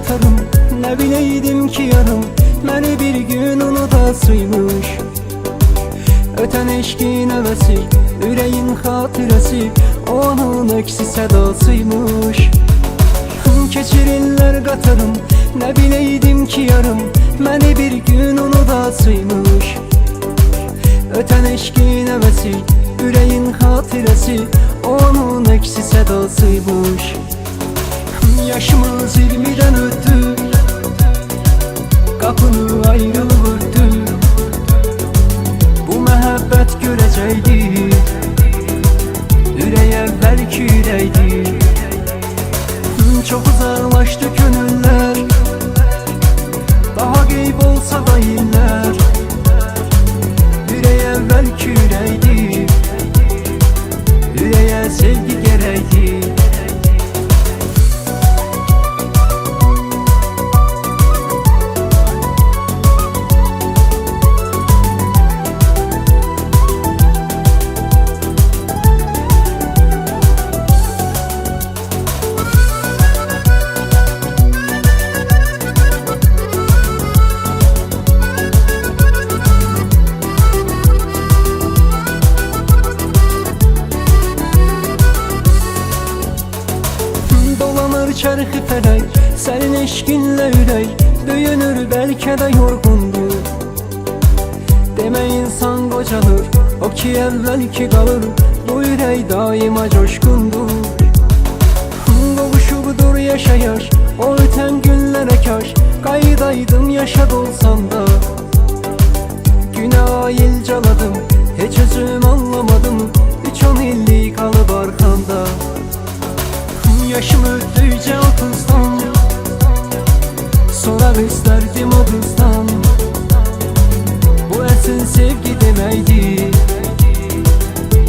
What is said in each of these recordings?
qatarım. Nə bileydim ki yarım məni bir gün unutasıymış. Ötən eşqin əvəsi, ürəyin xatirəsi, onun əksi sədasıymış. Keçir illər qatarım, nə bileydim ki yarım məni bir gün unutasıymış. Ötən eşqin əvəsi, ürəyin xatirəsi, onun əksi sədasıymış. Yaşımız 20'den ötdü, qapını ayrılıb ötdü. Bu məhəbbət görəcəkdi, ürək əvvəlki ürəkdi. Çox uzaqlaşdı könüllər, daha qeyb olsa da illər. Ürək əvvəlki ürəkdi, ürəyə sevgi gərəkdi. Çarxı fələk, sənin eşqinlə ürək döyünür, bəlkə də yorğundur. Demə insan qocalır, o ki əvvəlki qalır. Bu ürək daima coşqundur. Qovuşubdur yaşayar, o ötən günlərə kaş. Qaydaydım yaşad olsam da, günə ayil caladım, heç özüm anlamadım. 3-10 illik qalıb arxamda. Yaşım ötdükcə 30'dan, soraq istərdim o qızdan. Bu əsl sevgi deməkdir,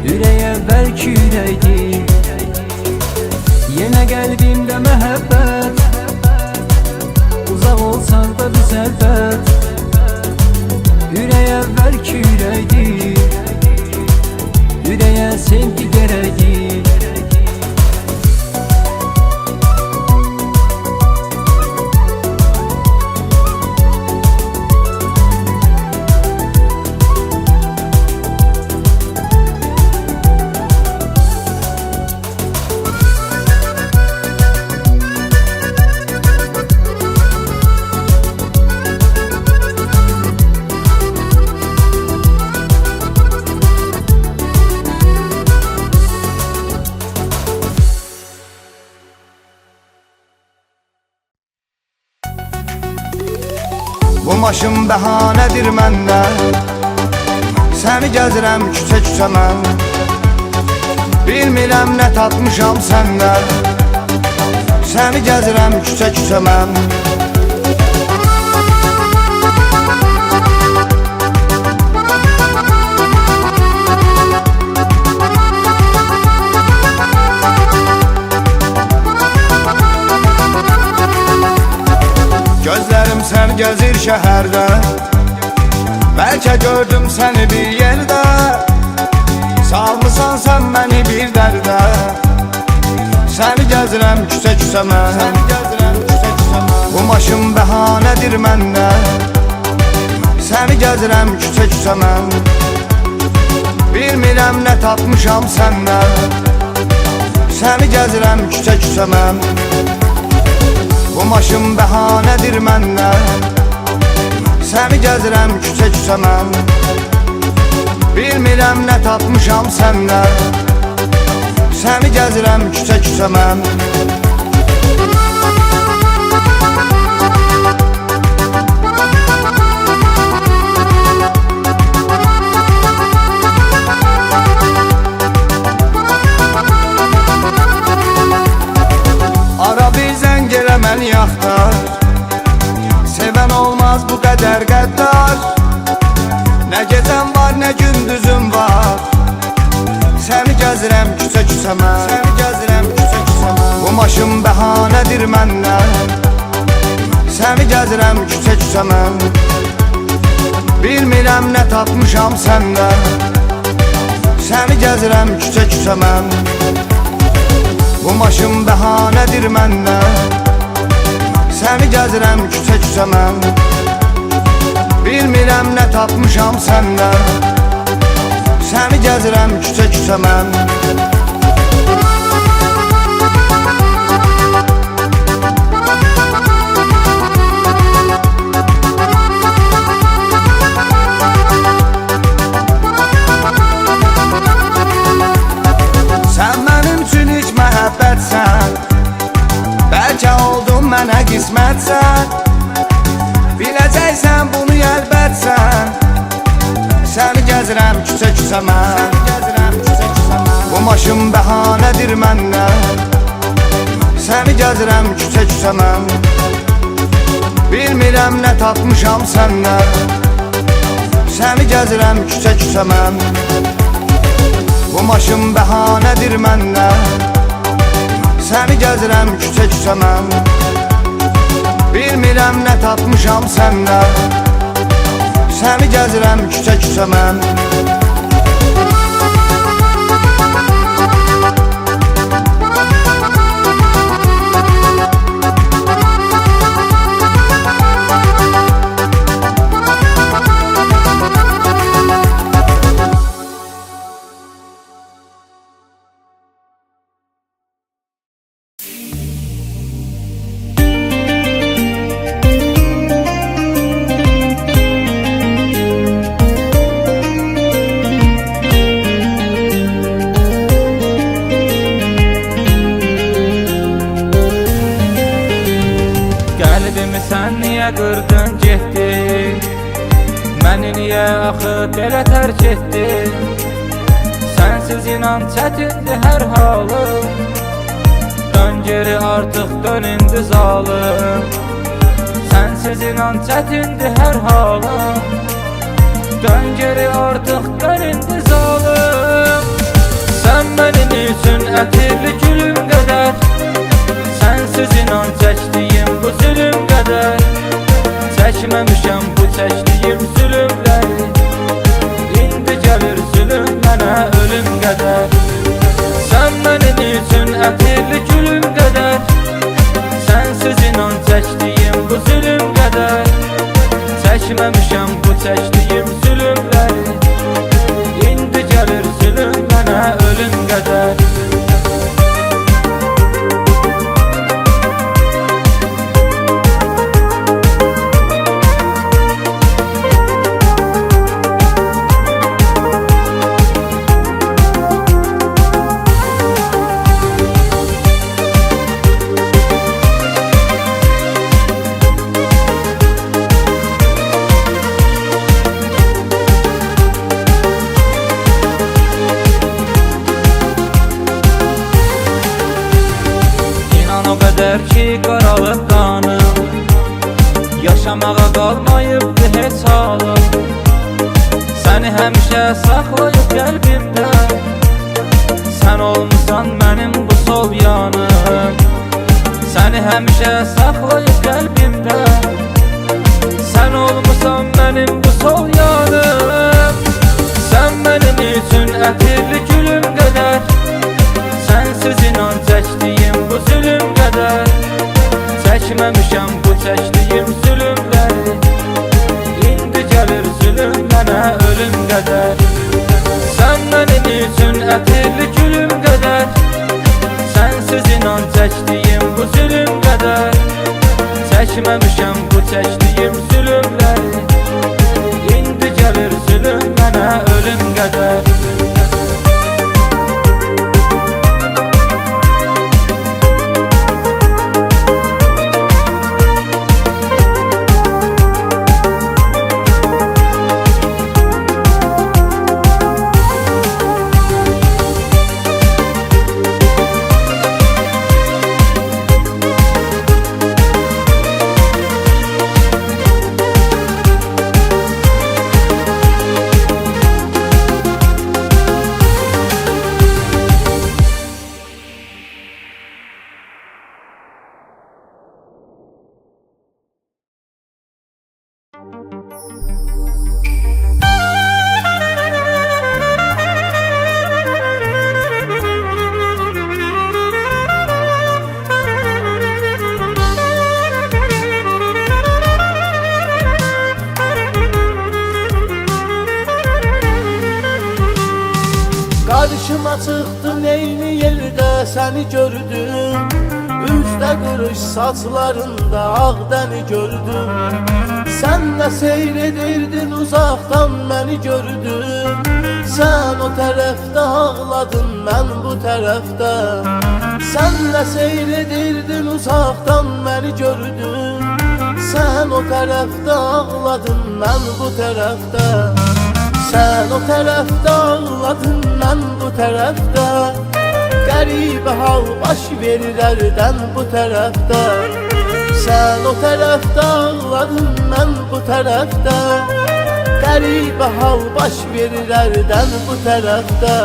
ürək əvvəlki ürəkdir. Yenə qəlbimdə məhəbbət, uzaq olsaq da biz əlbət. Ürək əvvəlki ürəkdir, ürəyə sevgi gərəkdir. Bu maşın bəhanədir məndə, səni gəzirəm küçə-küçə mən. Bilmirəm nə tatmışam səndə, səni gəzirəm küçə-küçə mən. Gözlərim sən gəzir şəhərdə, bəlkə gördüm səni bir yerdə. Salmısan sən məni bir dərdə, səni gəzirəm küçə-küçə mən. Bu maşın bəhanədir məndə, səni gəzirəm küçə-küçə mən. Bilmirəm nə tatmışam səndə, səni gəzirəm küçə-küçə mən. Bu maşın bəhanədir məndə, səni gəzirəm küçə-küçə mən. Bilmirəm nə tatmışam səndə, səni gəzirəm küçə-küçə mən. Mən yaxtar, sevən olmaz bu qədər qəddar. Nə gecəm var, nə gündüzüm var, səni gəzirəm küçə-küçə mən. Bu maşın bəhanədir məndə, səni gəzirəm küçə-küçə mən. Bilmirəm nə tatmışam səndə, səni gəzirəm küçə-küçə mən. Bu maşın bəhanədir məndə, Səni gəzirəm küçə-küçə mən, bilmirəm nə tapmışam səndən. Səni gəzirəm küçə-küçə mən. Sən mənim üçün heç məhəbbətsən, bəlkə oldun mənə qismətsən. Biləcəksən bunu əlbətsən, səni gəzirəm küçə-küçə mən. Bu maşın bəhanədir məndən, səni gəzirəm küçə-küçə mən. Bilmirəm nə tapmışam səndən, səni gəzirəm küçə-küçə mən. Bu maşın bəhanədir məndən, səni gəzirəm küçə-küçə mən. Bilmirəm nə tapmışam səndən, səni gəzirəm küçə-küçə mən. Qəlbimi sən niyə qırdın getdin? Məni niyə axı belə tərk etdin? Sənsiz inan çətindir hər halım, dön geri artıq dön indi zalım. Sənsiz inan çətindir hər halım, dön geri artıq dön indi zalım. Sən mənim üçün ətirli gülüm qədər, sənsiz inan çəkdiyim bu zülüm qədər. Çəkməmişəm bu çəkdiyim zülümləri, indi gəlir zülüm mənə ölüm qədər. Sən mənim üçün ətirli gülüm qədər, sənsiz inan çəkdiyim bu zülüm qədər. Çəkməmişəm bu çəkdiyim zülümləri, indi gəlir zülüm mənə ölüm qədər. O qədər ki qaralıb qanım, yaşamağa qalmayıbdı heç halım. Səni həmişə saxlayıb qəlbimdə, sən olmusan mənim bu sol yanım. Səni həmişə saxlayıb qəlbimdə, sən olmusan mənim bu sol yanım. Sən mənim üçün ətirli gülüm qədər, sənsiz inan çəkdiyim bu zülüm qədər. Çəkməmişəm bu çəkdiyim zülümləri, indi gəlir zülüm mənə ölüm qədər. Sən mənim üçün ətirli gülüm qədər, sənsiz inan çəkdiyim bu zülüm qədər. Çəkməmişəm bu çəkdiyim zülümləri, indi gəlir zülüm Karşıma çıktın eyni yerde seni gördüm. Üzdə qırış saçlarında ağ dəni gördüm. Sən də seyr edirdin uzaqdan məni gördüm. Sən o tərəfdə ağladın, mən bu tərəfdə. Sən də seyr edirdin uzaqdan məni gördüm. Sən o tərəfdə ağladın, mən bu tərəfdə. Sən o tərəfdə ağladın, mən bu tərəfdə. Qəribə hal baş verir ərdən bu tərəfdə. Sən o tərəfdə ağladın, mən bu tərəfdə. Qəribə hal baş verir ərdən bu tərəfdə.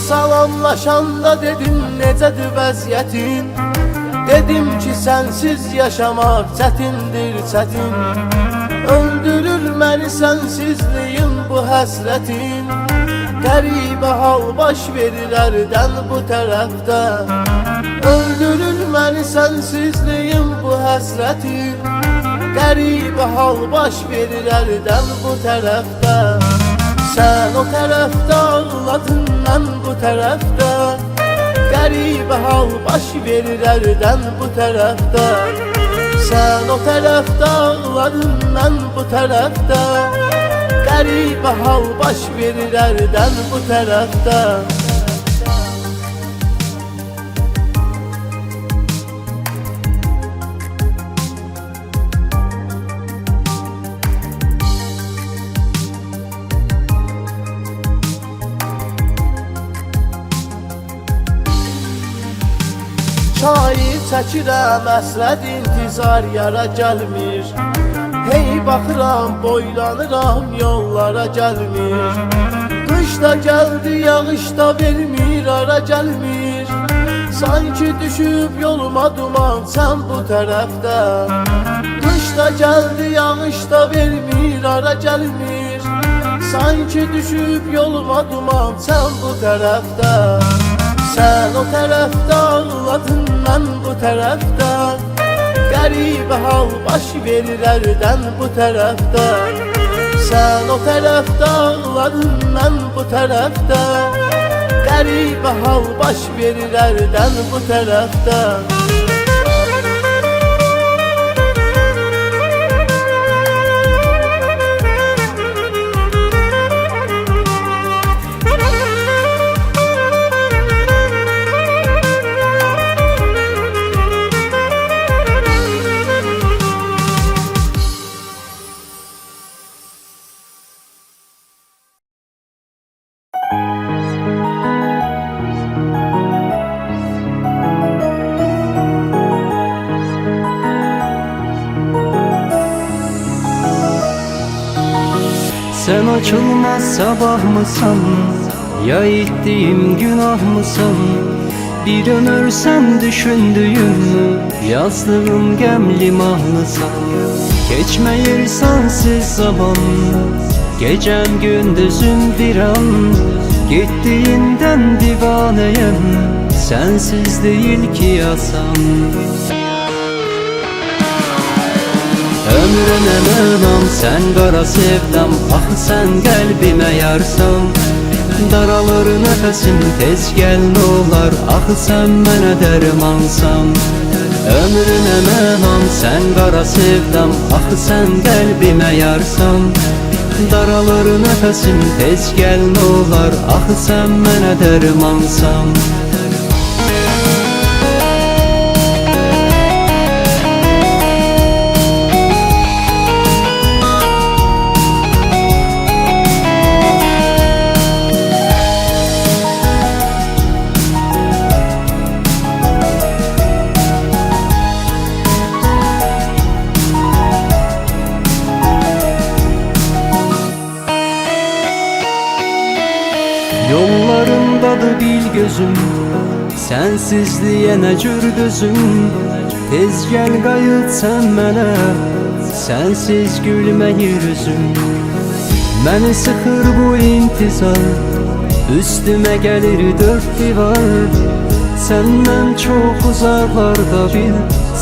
Salamlaşanda dedim necədir vəziyyətin. Dedim ki sənsiz yaşamaq çətindir çətin. Öldürür məni sənsizliyin bu həsrətin. Qəribə hal baş verir ərdən bu tərəfdə. Öldürür məni sənsizliyin bu həsrətin. Qəribə hal baş verir ərdən bu tərəfdə. Sən o tərəfdə ağladın, mən bu tərəfdə. Qəribə hal baş verir ərdən bu tərəfdə. Sən o tərəfdə ağladın, mən bu tərəfdə. Qəribə hal baş verir ərdən bu tərəfdə. Şair çəkirəm əsrəd intizar yara gəlmir. Hey baxıram boylanıram yollara gəlmir. Qış da gəldi yağış da vermir ara gəlmir. Sanki düşüb yoluma duman sən bu tərəfdə. Qış da gəldi yağış da vermir ara gəlmir. Sanki düşüb yoluma duman sən bu tərəfdə. Sən o tərəfdə ağladın, mən bu tərəfdə. Qəribə hal baş verir ərdən bu tərəfdə. Sən o tərəfdə ağladın, mən bu tərəfdə. Qəribə hal baş verir ərdən bu tərəfdə. Sen açılmaz sabah mısın? Ya ettiğim günah mısın? Bir ömür sen düşündüğüm mü? Yazdığım gemli mahlısın. Geçmeyir sensiz zaman. Gecem gündüzüm bir an. Gittiğinden divaneyim. Sensiz değil ki yasam. Ömrüne mənam sen qara sevdam. Axı sen qəlbimə yarsan. Daralır nəfəsim tez gəl nə olar. Axı sen mənə dərmansan. Ömrüne mənam sen qara sevdam. Axı sen qəlbimə yarsan. Daralır nəfəsim tez gəl nə olar. Axı sen mənə dərmansan. Yollarındadır bil gözüm. Sensizliğe ne cür dözüm. Tez gel qayıt sen mənə. Sensiz gülməyir üzüm. Məni sıxır bu intizar, üstümə gəlir dörd divar. Səndən çox uzaqlarda bil,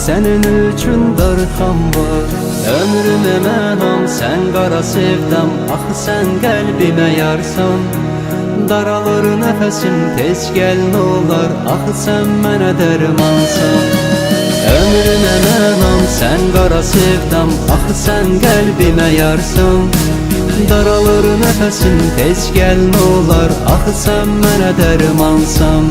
sənin üçün darxam var. Ömrümə mənam, sən qara sevdam, axı sən qəlbimə yarsan. Daralır nəfəsim, tez gəl nə olar, axı sən mənə dərmansan. Ömrümə mənam, sən qara sevdam, axı sən qəlbimə yarsan. Daralır nəfəsim, tez gəl nə olar, axı sən mənə dərmansan.